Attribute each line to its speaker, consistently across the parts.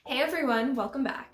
Speaker 1: Hey everyone, welcome back.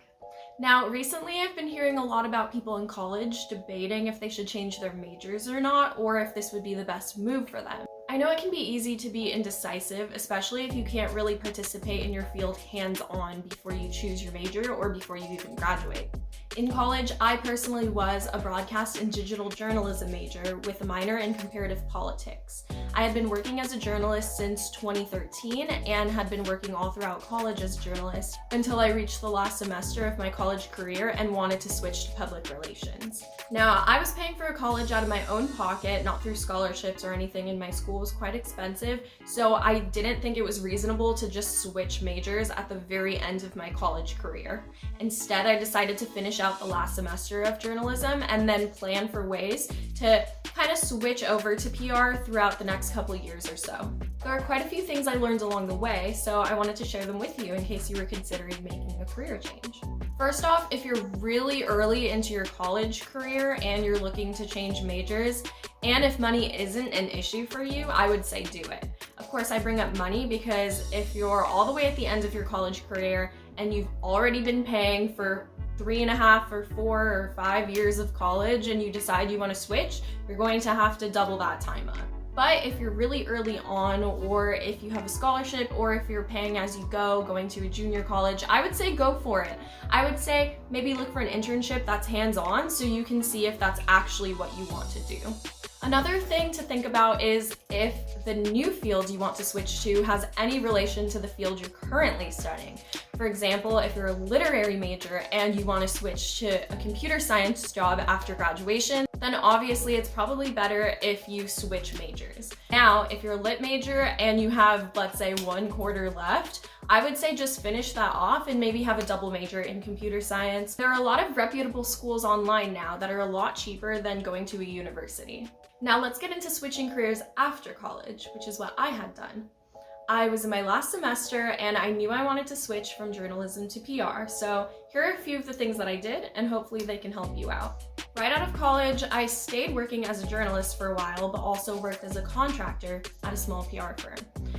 Speaker 1: Now, recently I've been hearing a lot about people in college debating if they should change their majors or not, or if this would be the best move for them. I know it can be easy to be indecisive, especially if you can't really participate in your field hands-on before you choose your major or before you even graduate. In college, I personally was a broadcast and digital journalism major with a minor in comparative politics. I had been working as a journalist since 2013 and had been working all throughout college as a journalist until I reached the last semester of my college career and wanted to switch to public relations. Now, I was paying for college out of my own pocket, not through scholarships or anything, and my school was quite expensive, so I didn't think it was reasonable to just switch majors at the very end of my college career. Instead, I decided to finish out the last semester of journalism and then plan for ways to kind of switch over to PR throughout the next couple years or so. There are quite a few things I learned along the way, so I wanted to share them with you in case you were considering making a career change. First off, if you're really early into your college career and you're looking to change majors, and if money isn't an issue for you, I would say do it. Of course, I bring up money because if you're all the way at the end of your college career and you've already been paying for 3.5 or 4 or 5 years of college and you decide you want to switch, you're going to have to double that time up. But if you're really early on, or if you have a scholarship, or if you're paying as you go, going to a junior college, I would say go for it. I would say maybe look for an internship that's hands-on so you can see if that's actually what you want to do. Another thing to think about is if the new field you want to switch to has any relation to the field you're currently studying. For example, if you're a literary major and you want to switch to a computer science job after graduation, then obviously it's probably better if you switch majors. Now, if you're a lit major and you have, let's say, 1 quarter left, I would say just finish that off and maybe have a double major in computer science. There are a lot of reputable schools online now that are a lot cheaper than going to a university. Now let's get into switching careers after college, which is what I had done. I was in my last semester and I knew I wanted to switch from journalism to PR, so here are a few of the things that I did and hopefully they can help you out. Right out of college, I stayed working as a journalist for a while, but also worked as a contractor at a small PR firm.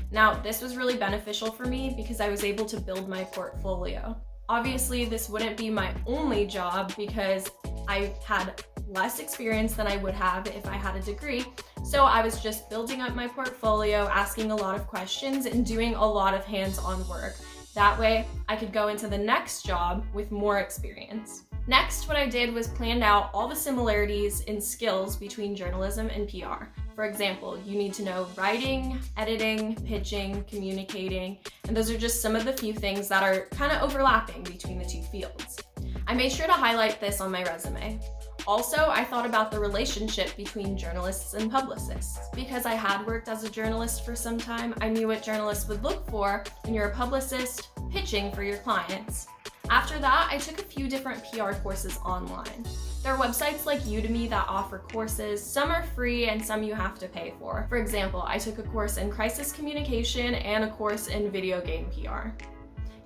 Speaker 1: Now, this was really beneficial for me because I was able to build my portfolio. Obviously, this wouldn't be my only job because I had less experience than I would have if I had a degree. So I was just building up my portfolio, asking a lot of questions, and doing a lot of hands-on work. That way, I could go into the next job with more experience. Next, what I did was planned out all the similarities in skills between journalism and PR. For example, you need to know writing, editing, pitching, communicating, and those are just some of the few things that are kind of overlapping between the two fields. I made sure to highlight this on my resume. Also, I thought about the relationship between journalists and publicists. Because I had worked as a journalist for some time, I knew what journalists would look for when you're a publicist pitching for your clients. After that, I took a few different PR courses online. There are websites like Udemy that offer courses. Some are free and some you have to pay for. For example, I took a course in crisis communication and a course in video game PR.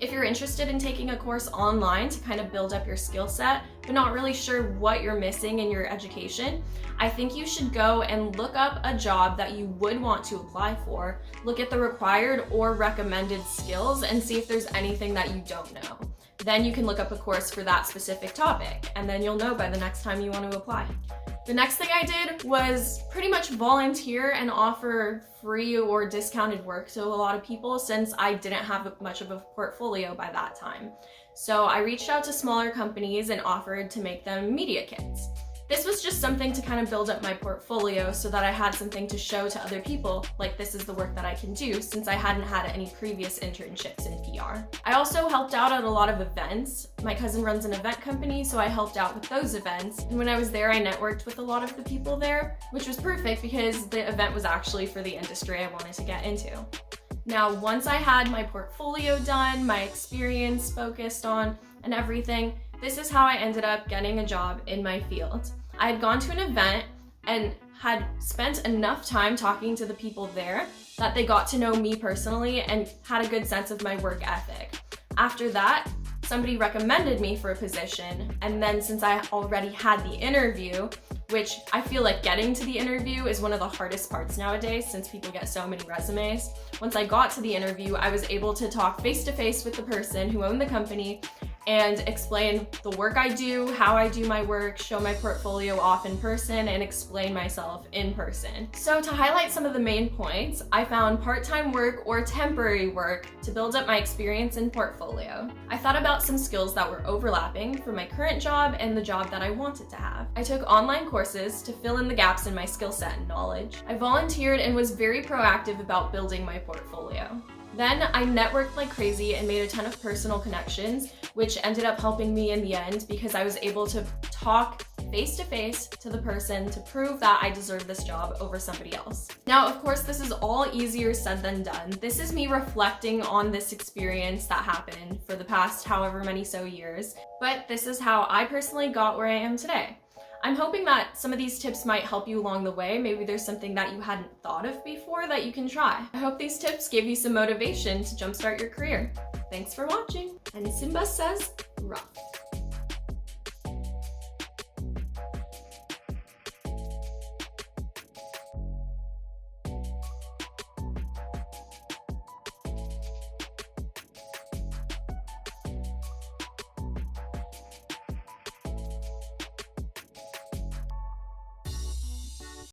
Speaker 1: If you're interested in taking a course online to kind of build up your skill set, but not really sure what you're missing in your education, I think you should go and look up a job that you would want to apply for, look at the required or recommended skills, and see if there's anything that you don't know. Then you can look up a course for that specific topic, and then you'll know by the next time you want to apply. The next thing I did was pretty much volunteer and offer free or discounted work to a lot of people since I didn't have much of a portfolio by that time. So I reached out to smaller companies and offered to make them media kits. This was just something to kind of build up my portfolio so that I had something to show to other people, like this is the work that I can do, since I hadn't had any previous internships in PR. I also helped out at a lot of events. My cousin runs an event company, so I helped out with those events. And when I was there, I networked with a lot of the people there, which was perfect because the event was actually for the industry I wanted to get into. Now, once I had my portfolio done, my experience focused on, and everything, this is how I ended up getting a job in my field. I had gone to an event and had spent enough time talking to the people there that they got to know me personally and had a good sense of my work ethic. After that, somebody recommended me for a position, and then since I already had the interview, which I feel like getting to the interview is one of the hardest parts nowadays since people get so many resumes. Once I got to the interview, I was able to talk face to face with the person who owned the company and explain the work I do, how I do my work, show my portfolio off in person, and explain myself in person. So to highlight some of the main points, I found part-time work or temporary work to build up my experience and portfolio. I thought about some skills that were overlapping for my current job and the job that I wanted to have. I took online courses to fill in the gaps in my skill set and knowledge. I volunteered and was very proactive about building my portfolio. Then I networked like crazy and made a ton of personal connections, which ended up helping me in the end because I was able to talk face to face to the person to prove that I deserve this job over somebody else. Now, of course, this is all easier said than done. This is me reflecting on this experience that happened for the past however many so years, but this is how I personally got where I am today. I'm hoping that some of these tips might help you along the way. Maybe there's something that you hadn't thought of before that you can try. I hope these tips gave you some motivation to jumpstart your career. Thanks for watching, and Simba says, rough.